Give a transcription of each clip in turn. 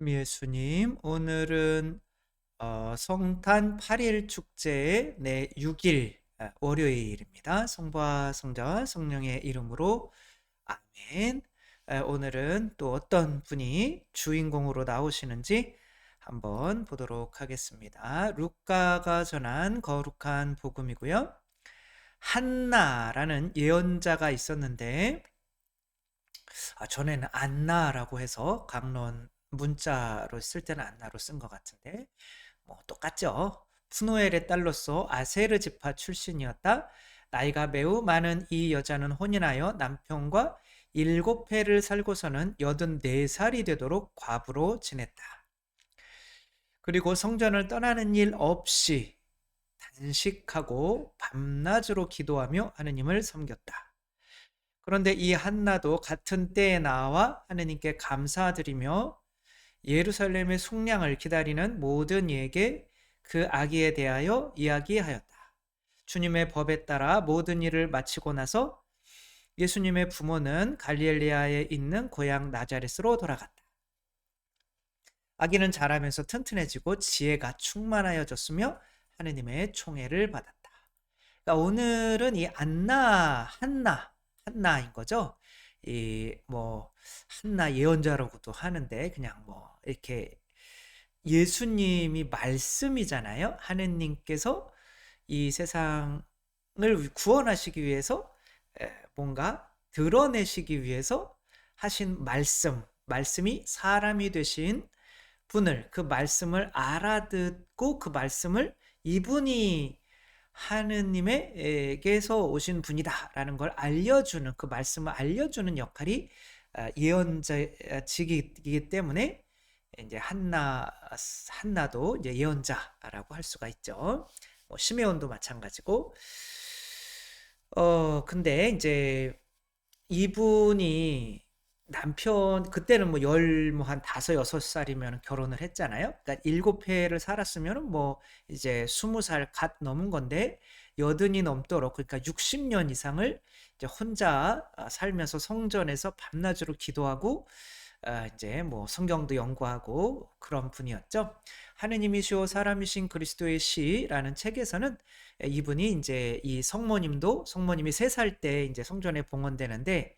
예수님, 오늘은 성탄 8일 축제의 6일 월요일입니다. 성부와 성자와 성령의 이름으로 아멘. 오늘은 또 어떤 분이 주인공으로 나오시는지 한번 보도록 하겠습니다. 루카가 전한 거룩한 복음이고요. 한나라는 예언자가 있었는데 전에는 안나라고 해서 강론 문자로 쓸 때는 안나로 쓴 것 같은데 뭐 똑같죠. 푸누엘의 딸로서 아세르 지파 출신이었다. 나이가 매우 많은 이 여자는 혼인하여 남편과 7해를 살고서는 84살이 되도록 과부로 지냈다. 그리고 성전을 떠나는 일 없이 단식하고 밤낮으로 기도하며 하느님을 섬겼다. 그런데 이 한나도 같은 때에 나와 하느님께 감사드리며 예루살렘의 속량을 기다리는 모든 이에게 그 아기에 대하여 이야기하였다. 주님의 법에 따라 모든 일을 마치고 나서 예수님의 부모는 갈릴리아에 있는 고향 나자렛으로 돌아갔다. 아기는 자라면서 튼튼해지고 지혜가 충만하여졌으며 하느님의 총애를 받았다. 그러니까 오늘은 이 한나인 거죠. 이 뭐 한나 예언자라고도 하는데 그냥 뭐 이렇게 예수님이 말씀이잖아요. 하느님께서 이 세상을 구원하시기 위해서 뭔가 드러내시기 위해서 하신 말씀이 사람이 되신 분을, 그 말씀을 알아듣고 그 말씀을 이분이 하느님에게서 오신 분이다라는 걸 알려주는, 그 말씀을 알려주는 역할이 예언자직이기 때문에 이제 한나도 이제 예언자라고 할 수가 있죠. 뭐 시메온도 마찬가지고. 근데 이제 이분이 남편 그때는 한 5-6살이면 결혼을 했잖아요. 그러니까 7회를 살았으면 뭐 이제 20살 갓 넘은 건데 80이 넘도록, 그러니까 60년 이상을 이제 혼자 살면서 성전에서 밤낮으로 기도하고 이제 뭐 성경도 연구하고 그런 분이었죠. 하느님이시오 사람이신 그리스도의 시라는 책에서는 이분이 이제 이 성모님이 3살 때 이제 성전에 봉헌되는데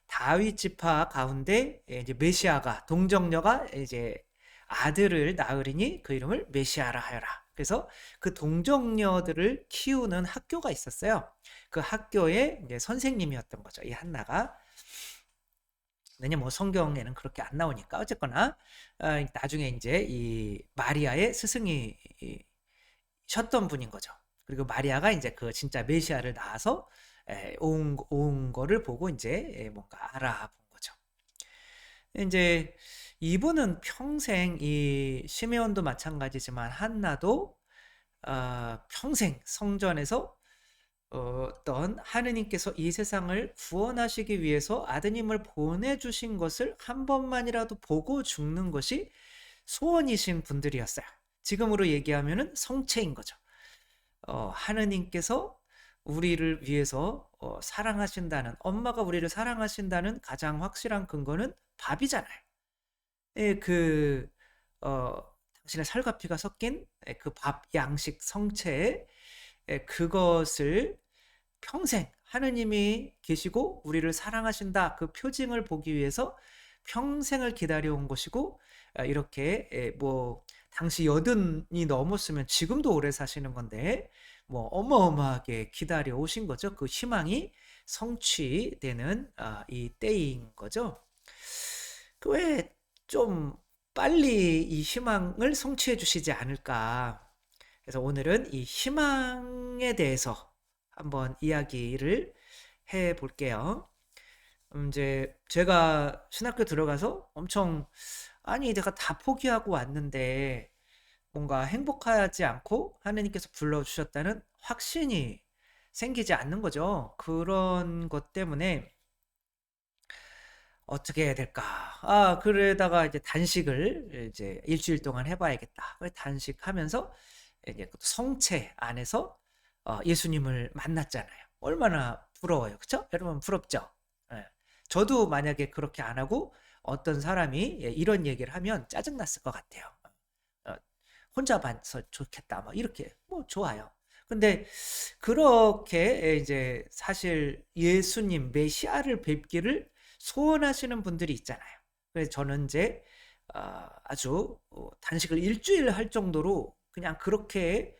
다윗 지파 가운데 이제 메시아가 동정녀가 이제 아들을 낳으리니 그 이름을 메시아라 하여라. 그래서 그 동정녀들을 키우는 학교가 있었어요. 그 학교의 이제 선생님이었던 거죠. 이 한나가. 왜냐면 뭐 성경에는 그렇게 안 나오니까. 어쨌거나 나중에 이제 이 마리아의 스승이 셨던 분인 거죠. 그리고 마리아가 이제 그 진짜 메시아를 낳아서 온 거를 보고 이제 뭔가 알아본 거죠. 이제 이분은 평생, 이 시메온도 마찬가지지만 한나도 평생 성전에서 어떤 하느님께서 이 세상을 구원하시기 위해서 아드님을 보내주신 것을 한 번만이라도 보고 죽는 것이 소원이신 분들이었어요. 지금으로 얘기하면은 성체인 거죠. 하느님께서 우리를 위해서 사랑하신다는, 엄마가 우리를 사랑하신다는 가장 확실한 근거는 밥이잖아요. 예, 어, 당신의 살과 피가 섞인 그 밥, 양식, 성체, 그것을 평생 하느님이 계시고 우리를 사랑하신다, 그 표징을 보기 위해서 평생을 기다려온 것이고, 이렇게 뭐 당시 80이 넘었으면 지금도 오래 사시는 건데 뭐 어마어마하게 기다려 오신 거죠. 그 희망이 성취되는 이 때인 거죠. 그 왜 좀 빨리 이 희망을 성취해 주시지 않을까. 그래서 오늘은 이 희망에 대해서 한번 이야기를 해 볼게요. 이제 제가 신학교 들어가서 엄청, 아니 내가 다 포기하고 왔는데 뭔가 행복하지 않고 하느님께서 불러주셨다는 확신이 생기지 않는 거죠. 그런 것 때문에 어떻게 해야 될까? 그러다가 이제 단식을 이제 일주일 동안 해봐야겠다. 그래서 단식하면서 이제 그 성체 안에서 예수님을 만났잖아요. 얼마나 부러워요. 그쵸? 여러분 부럽죠? 예. 저도 만약에 그렇게 안 하고 어떤 사람이 이런 얘기를 하면 짜증났을 것 같아요. 어, 혼자 봐서 좋겠다. 뭐 이렇게 뭐 좋아요. 근데 그렇게 이제 사실 예수님 메시아를 뵙기를 소원하시는 분들이 있잖아요. 그래서 저는 이제 아주 단식을 일주일 할 정도로 그냥 그렇게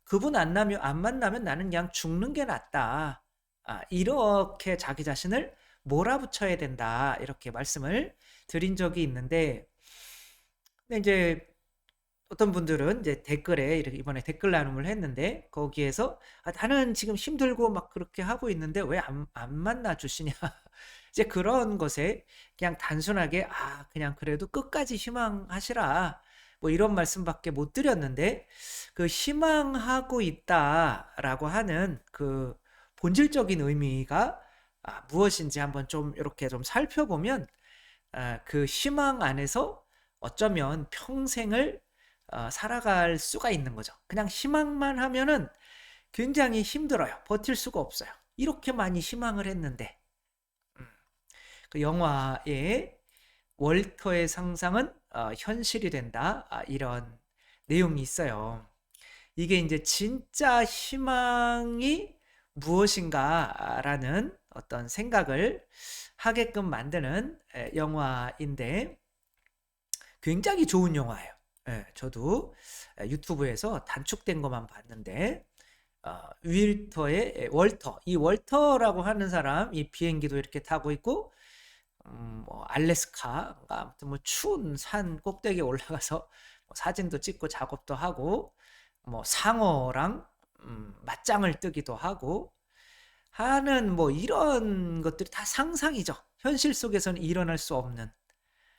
그분 안 만나면 나는 그냥 죽는 게 낫다. 이렇게 자기 자신을 몰아붙여야 된다. 이렇게 말씀을 드린 적이 있는데, 근데 이제 어떤 분들은 이제 댓글에 이렇게 이번에 댓글 나눔을 했는데 거기에서 나는 지금 힘들고 막 그렇게 하고 있는데 왜 안 만나 주시냐. 이제 그런 것에 그냥 단순하게 그냥 그래도 끝까지 희망하시라. 뭐 이런 말씀밖에 못 드렸는데 그 희망하고 있다라고 하는 그 본질적인 의미가 무엇인지 한번 좀 이렇게 좀 살펴보면 그 희망 안에서 어쩌면 평생을 살아갈 수가 있는 거죠. 그냥 희망만 하면은 굉장히 힘들어요. 버틸 수가 없어요. 이렇게 많이 희망을 했는데 그 영화의 월터의 상상은 현실이 된다. 이런 내용이 있어요. 이게 이제 진짜 희망이 무엇인가라는 어떤 생각을 하게끔 만드는 영화인데 굉장히 좋은 영화예요. 저도 유튜브에서 단축된 것만 봤는데 월터, 이 월터라고 하는 사람, 이 비행기도 이렇게 타고 있고 뭐 알래스카, 아무튼 뭐 추운 산 꼭대기에 올라가서 뭐 사진도 찍고 작업도 하고 뭐 상어랑 맞짱을 뜨기도 하고 하는 뭐 이런 것들이 다 상상이죠. 현실 속에서는 일어날 수 없는.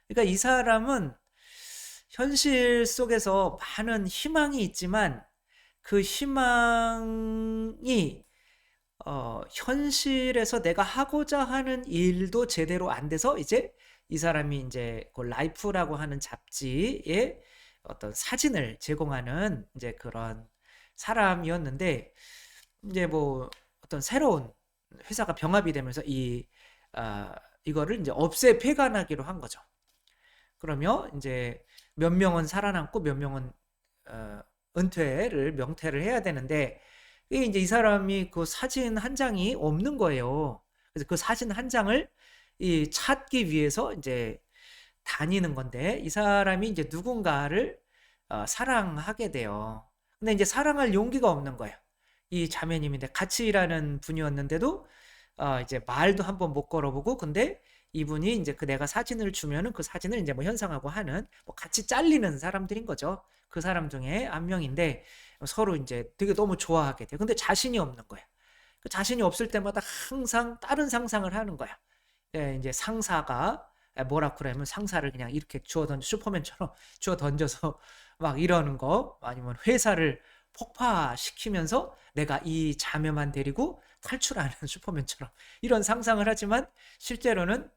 그러니까 이 사람은 현실 속에서 많은 희망이 있지만 그 희망이 현실에서 내가 하고자 하는 일도 제대로 안 돼서 이제 이 사람이 이제 그 라이프라고 하는 잡지에 어떤 사진을 제공하는 이제 그런 사람이었는데 이제 뭐 어떤 새로운 회사가 병합이 되면서 이거를 이제 없애 폐간하기로 한 거죠. 그러면 이제 몇 명은 살아남고 몇 명은 명퇴를 해야 되는데 이게 이제 이 사람이 그 사진 한 장이 없는 거예요. 그래서 그 사진 한 장을 찾기 위해서 이제 다니는 건데 이 사람이 이제 누군가를 사랑하게 돼요. 근데 이제 사랑할 용기가 없는 거예요. 이 자매님인데 같이 일하는 분이었는데도 이제 말도 한번 못 걸어보고 근데 이분이 이제 그 내가 사진을 주면은 그 사진을 이제 뭐 현상하고 하는 뭐 같이 잘리는 사람들인 거죠. 그 사람 중에 한 명인데 서로 이제 되게 너무 좋아하게 돼요. 근데 자신이 없는 거예요. 그 자신이 없을 때마다 항상 다른 상상을 하는 거야. 이제 상사가 뭐라 그러면 상사를 그냥 이렇게 주워 던져 슈퍼맨처럼 주워 던져서 막 이러는 거 아니면 회사를 폭파시키면서 내가 이 자매만 데리고 탈출하는 슈퍼맨처럼 이런 상상을 하지만 실제로는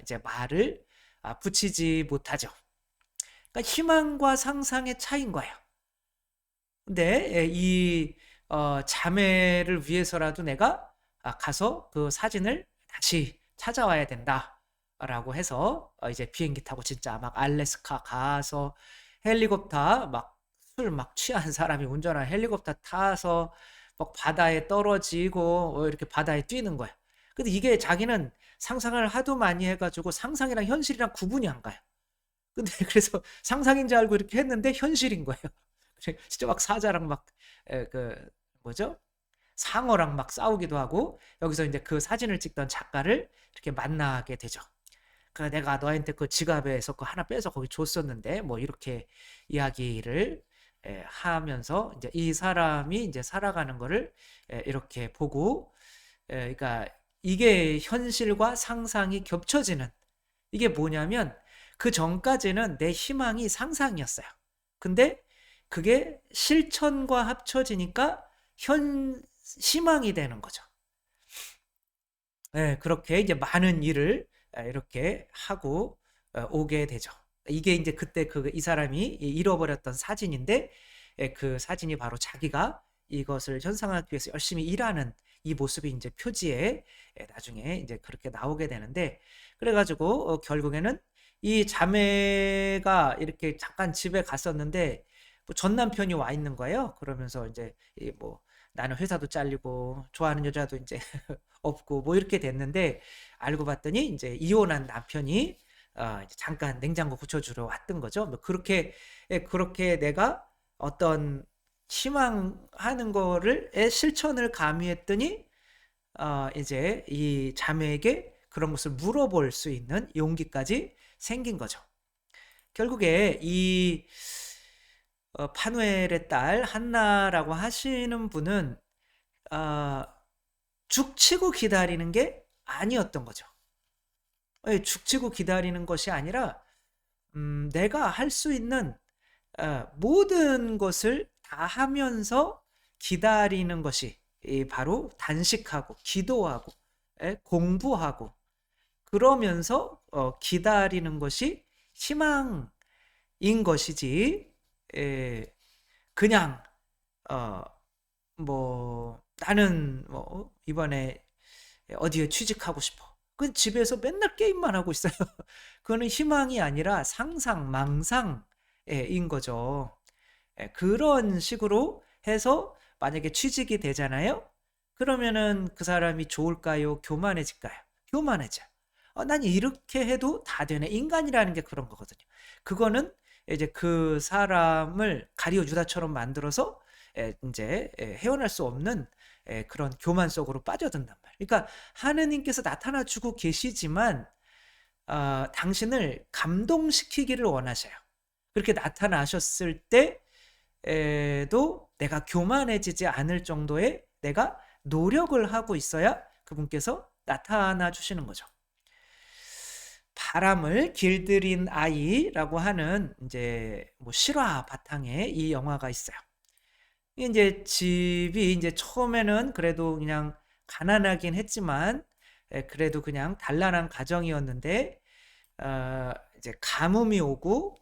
이제 말을 붙이지 못하죠. 그러니까 희망과 상상의 차이인 거예요. 근데 이 자매를 위해서라도 내가 가서 그 사진을 다시 찾아와야 된다라고 해서 이제 비행기 타고 진짜 막 알래스카 가서 헬리콥터 막 술 막 취한 사람이 운전한 헬리콥터 타서 막 바다에 떨어지고 이렇게 바다에 뛰는 거야. 근데 이게 자기는 상상을 하도 많이 해가지고 상상이랑 현실이랑 구분이 안 가요. 근데 그래서 상상인 줄 알고 이렇게 했는데 현실인 거예요. 진짜 막 사자랑 막 그 뭐죠? 상어랑 막 싸우기도 하고 여기서 이제 그 사진을 찍던 작가를 이렇게 만나게 되죠. 그 내가 너한테 그 지갑에서 그 하나 빼서 거기 줬었는데 뭐 이렇게 이야기를 하면서 이제 이 사람이 이제 살아가는 거를 이렇게 보고 그러니까 이게 현실과 상상이 겹쳐지는 이게 뭐냐면 그 전까지는 내 희망이 상상이었어요. 근데 그게 실천과 합쳐지니까 희망이 되는 거죠. 그렇게 이제 많은 일을 이렇게 하고 오게 되죠. 이게 이제 그때 이 사람이 잃어버렸던 사진인데 그 사진이 바로 자기가 이것을 현상하기 위해서 열심히 일하는 이 모습이 이제 표지에 나중에 이제 그렇게 나오게 되는데 그래가지고 결국에는 이 자매가 이렇게 잠깐 집에 갔었는데 뭐 전 남편이 와 있는 거예요. 그러면서 이제 뭐 나는 회사도 잘리고 좋아하는 여자도 이제 없고 뭐 이렇게 됐는데 알고 봤더니 이제 이혼한 남편이 이제 잠깐 냉장고 고쳐주러 왔던 거죠. 뭐 그렇게 그렇게 내가 어떤 희망하는 거를 실천을 가미했더니 이제 이 자매에게 그런 것을 물어볼 수 있는 용기까지 생긴 거죠. 결국에 이 파누엘의 딸 한나라고 하시는 분은 죽치고 기다리는 게 아니었던 거죠. 죽치고 기다리는 것이 아니라 내가 할 수 있는 모든 것을 다 하면서 기다리는 것이 바로 단식하고 기도하고 공부하고 그러면서 기다리는 것이 희망인 것이지 그냥 뭐 나는 뭐 이번에 어디에 취직하고 싶어. 그 집에서 맨날 게임만 하고 있어요. 그거는 희망이 아니라 상상, 망상인 거죠. 그런 식으로 해서 만약에 취직이 되잖아요. 그러면은 그 사람이 좋을까요? 교만해질까요? 교만해져. 난 이렇게 해도 다 되네. 인간이라는 게 그런 거거든요. 그거는 이제 그 사람을 가리오 유다처럼 만들어서 이제 헤어날 수 없는 그런 교만 속으로 빠져든단 말이에요. 그러니까 하느님께서 나타나 주고 계시지만 당신을 감동시키기를 원하셔요. 그렇게 나타나셨을 때도 내가 교만해지지 않을 정도의 내가 노력을 하고 있어야 그분께서 나타나 주시는 거죠. 바람을 길들인 아이라고 하는 이제 뭐 실화 바탕에 이 영화가 있어요. 이제 집이 이제 처음에는 그래도 그냥 가난하긴 했지만 그래도 그냥 단란한 가정이었는데 이제 가뭄이 오고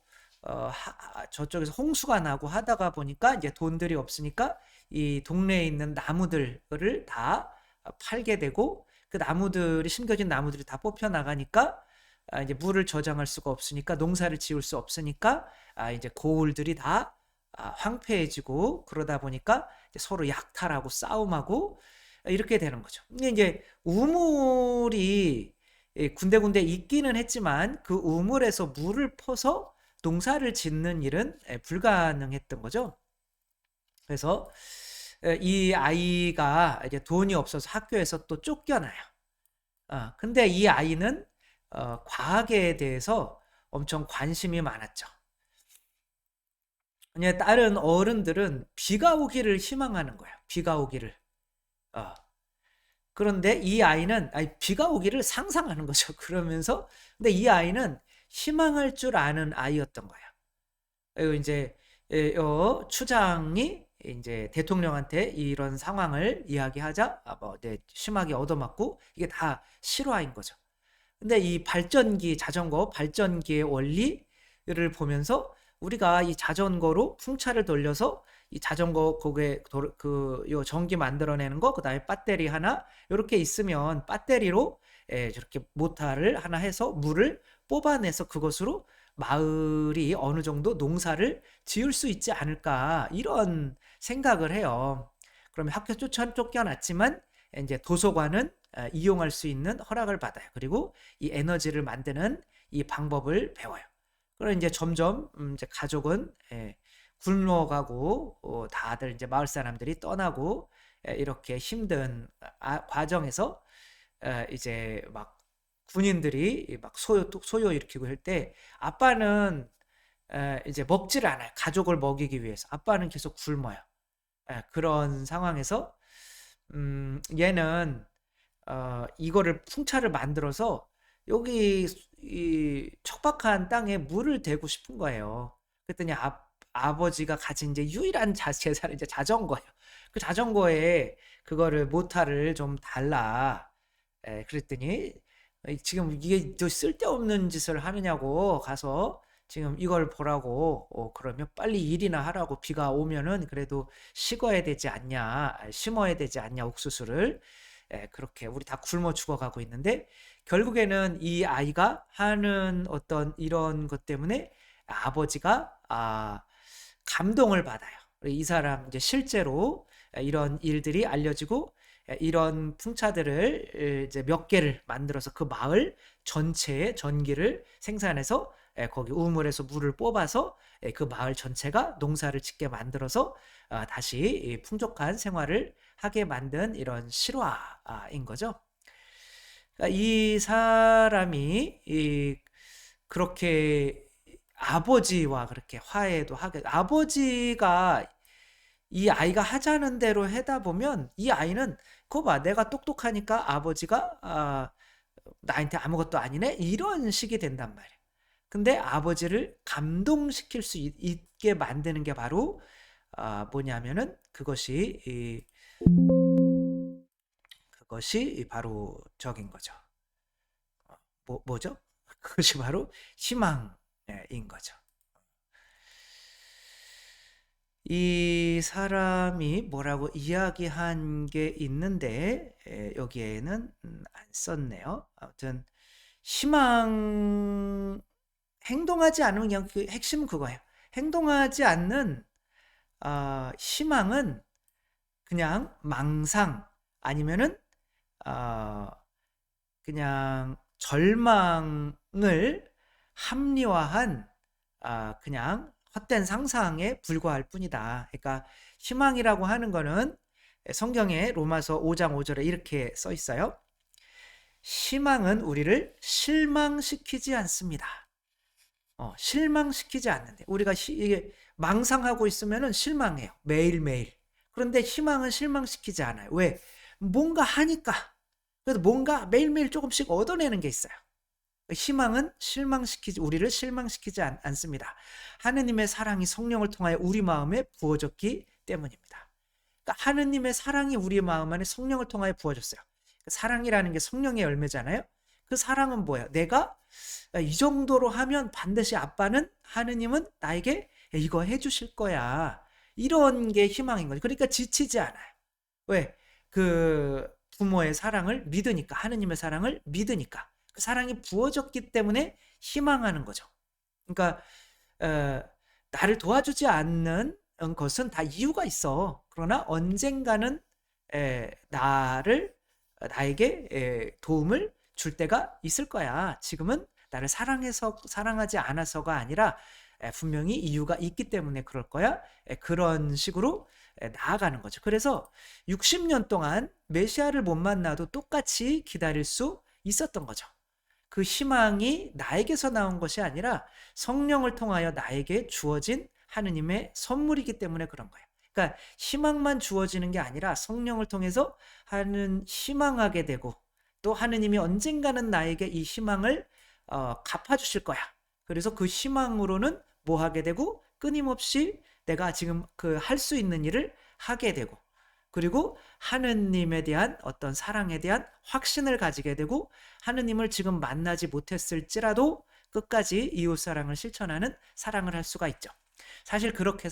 저쪽에서 홍수가 나고 하다가 보니까 이제 돈들이 없으니까 이 동네에 있는 나무들을 다 팔게 되고 그 나무들이 심겨진 나무들이 다 뽑혀 나가니까 이제 물을 저장할 수가 없으니까 농사를 지을 수 없으니까 이제 고을들이 다 황폐해지고 그러다 보니까 이제 서로 약탈하고 싸움하고 이렇게 되는 거죠. 근데 이제 우물이 군데군데 있기는 했지만 그 우물에서 물을 퍼서 농사를 짓는 일은 불가능했던 거죠. 그래서 이 아이가 이제 돈이 없어서 학교에서 또 쫓겨나요. 근데 이 아이는 과학에 대해서 엄청 관심이 많았죠. 다른 어른들은 비가 오기를 희망하는 거예요. 비가 오기를. 그런데 이 아이는 비가 오기를 상상하는 거죠. 그러면서 근데 이 아이는 희망할 줄 아는 아이였던 거예요. 그리고 이제 추장이 이제 대통령한테 이런 상황을 이야기하자 뭐 심하게 얻어맞고 이게 다 실화인 거죠. 근데 이 자전거 발전기의 원리를 보면서 우리가 이 자전거로 풍차를 돌려서 이 자전거 거기에 요 전기 만들어내는 거 그다음에 배터리 하나 이렇게 있으면 배터리로 저렇게 모터를 하나 해서 물을 뽑아내서 그것으로 마을이 어느 정도 농사를 지을 수 있지 않을까 이런 생각을 해요. 그러면 학교 쫓겨났지만 이제 도서관은 이용할 수 있는 허락을 받아요. 그리고 이 에너지를 만드는 이 방법을 배워요. 그럼 이제 점점 이제 가족은 굶어가고 다들 이제 마을 사람들이 떠나고 이렇게 힘든 과정에서 이제 막 군인들이 막 소요 일으키고 할 때 아빠는 이제 먹지를 않아요. 가족을 먹이기 위해서. 아빠는 계속 굶어요. 그런 상황에서 얘는 이거를 풍차를 만들어서 여기 이 척박한 땅에 물을 대고 싶은 거예요. 그랬더니 아버지가 가진 이제 유일한 재산이 이제 자전거예요. 그 자전거에 그거를 모터를 좀 달라. 그랬더니 지금 이게 너 쓸데없는 짓을 하느냐고 가서 지금 이걸 보라고 그러면 빨리 일이나 하라고 비가 오면은 그래도 심어야 되지 않냐 옥수수를 그렇게 우리 다 굶어 죽어가고 있는데 결국에는 이 아이가 하는 어떤 이런 것 때문에 아버지가 감동을 받아요. 이 사람 이제 실제로 이런 일들이 알려지고 이런 풍차들을 이제 몇 개를 만들어서 그 마을 전체에 전기를 생산해서 거기 우물에서 물을 뽑아서 그 마을 전체가 농사를 짓게 만들어서 다시 풍족한 생활을 하게 만든 이런 실화인 거죠. 그러니까 이 사람이 그렇게 아버지와 그렇게 화해도 하게, 아버지가 이 아이가 하자는 대로 하다 보면 이 아이는 그거 봐, 내가 똑똑하니까 아버지가 나한테 아무것도 아니네, 이런 식이 된단 말이야. 근데 아버지를 감동시킬 수 있게 만드는 게 바로 뭐냐면은 그것이 바로 적인 거죠. 뭐죠? 그것이 바로 희망인 거죠. 이 사람이 뭐라고 이야기한 게 있는데 여기에는 안 썼네요. 아무튼 희망, 행동하지 않으면 그냥 그 핵심은 그거예요. 행동하지 않는 희망은 그냥 망상 아니면은 그냥 절망을 합리화한 그냥 헛된 상상에 불과할 뿐이다. 그러니까 희망이라고 하는 거는 성경에 로마서 5장 5절에 이렇게 써 있어요. 희망은 우리를 실망시키지 않습니다. 실망시키지 않는데 우리가 이게 망상하고 있으면은 실망해요. 매일매일. 그런데 희망은 실망시키지 않아요. 왜? 뭔가 하니까. 그래도 뭔가 매일매일 조금씩 얻어내는 게 있어요. 희망은 우리를 실망시키지 않습니다. 하느님의 사랑이 성령을 통하여 우리 마음에 부어졌기 때문입니다. 그러니까 하느님의 사랑이 우리 마음 안에 성령을 통하여 부어졌어요. 사랑이라는 게 성령의 열매잖아요. 그 사랑은 뭐예요? 내가 이 정도로 하면 반드시 아빠는, 하느님은 나에게 이거 해주실 거야. 이런 게 희망인 거죠. 그러니까 지치지 않아요. 왜? 그 부모의 사랑을 믿으니까, 하느님의 사랑을 믿으니까. 그 사랑이 부어졌기 때문에 희망하는 거죠. 그러니까 나를 도와주지 않는 것은 다 이유가 있어. 그러나 언젠가는 나에게 도움을 줄 때가 있을 거야. 지금은 나를 사랑하지 않아서가 아니라 분명히 이유가 있기 때문에 그럴 거야. 그런 식으로 나아가는 거죠. 그래서 60년 동안 메시아를 못 만나도 똑같이 기다릴 수 있었던 거죠. 그 희망이 나에게서 나온 것이 아니라 성령을 통하여 나에게 주어진 하느님의 선물이기 때문에 그런 거예요. 그러니까 희망만 주어지는 게 아니라 성령을 통해서 희망하게 되고, 또 하느님이 언젠가는 나에게 이 희망을 갚아주실 거야. 그래서 그 희망으로는 뭐 하게 되고, 끊임없이 내가 지금 그 할 수 있는 일을 하게 되고, 그리고 하느님에 대한 어떤 사랑에 대한 확신을 가지게 되고, 하느님을 지금 만나지 못했을지라도 끝까지 이웃사랑을 실천하는 사랑을 할 수가 있죠. 사실 그렇게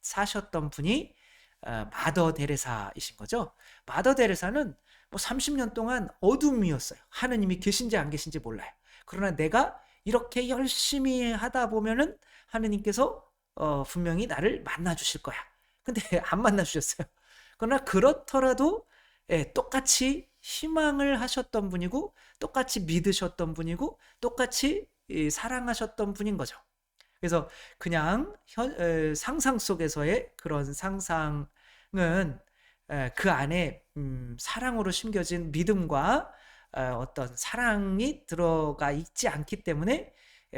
사셨던 분이 마더 데레사이신 거죠. 마더 데레사는 뭐 30년 동안 어둠이었어요. 하느님이 계신지 안 계신지 몰라요. 그러나 내가 이렇게 열심히 하다 보면은 하느님께서 분명히 나를 만나 주실 거야. 근데 안 만나 주셨어요. 그러나 그렇더라도 똑같이 희망을 하셨던 분이고, 똑같이 믿으셨던 분이고, 똑같이 사랑하셨던 분인 거죠. 그래서 그냥 상상 속에서의 그런 상상은 그 안에 사랑으로 심겨진 믿음과 어떤 사랑이 들어가 있지 않기 때문에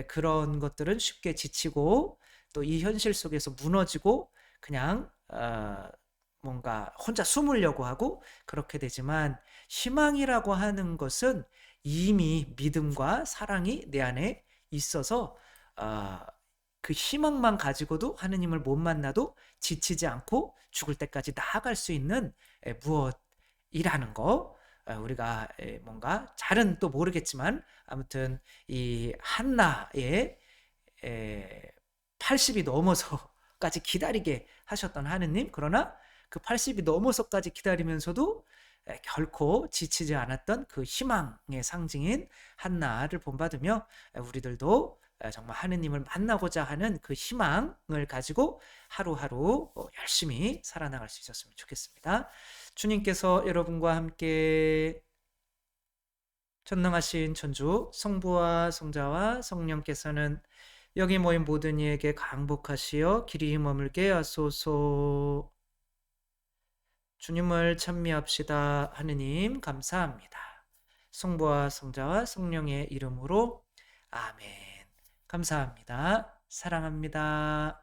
그런 것들은 쉽게 지치고, 또 이 현실 속에서 무너지고 그냥 뭔가 혼자 숨으려고 하고 그렇게 되지만, 희망이라고 하는 것은 이미 믿음과 사랑이 내 안에 있어서 그 희망만 가지고도 하느님을 못 만나도 지치지 않고 죽을 때까지 나아갈 수 있는 무엇이라는 거, 우리가 뭔가 잘은 또 모르겠지만 아무튼 이 한나의 80이 넘어서까지 기다리게 하셨던 하느님, 그러나 그 80이 넘어서까지 기다리면서도 결코 지치지 않았던 그 희망의 상징인 한나를 본받으며 우리들도 정말 하느님을 만나고자 하는 그 희망을 가지고 하루하루 열심히 살아나갈 수 있었으면 좋겠습니다. 주님께서 여러분과 함께 전능하신 천주 성부와 성자와 성령께서는 여기 모인 모든 이에게 강복하시어 길이 머물게 하소서. 주님을 찬미합시다. 하느님 감사합니다. 성부와 성자와 성령의 이름으로 아멘. 감사합니다. 사랑합니다.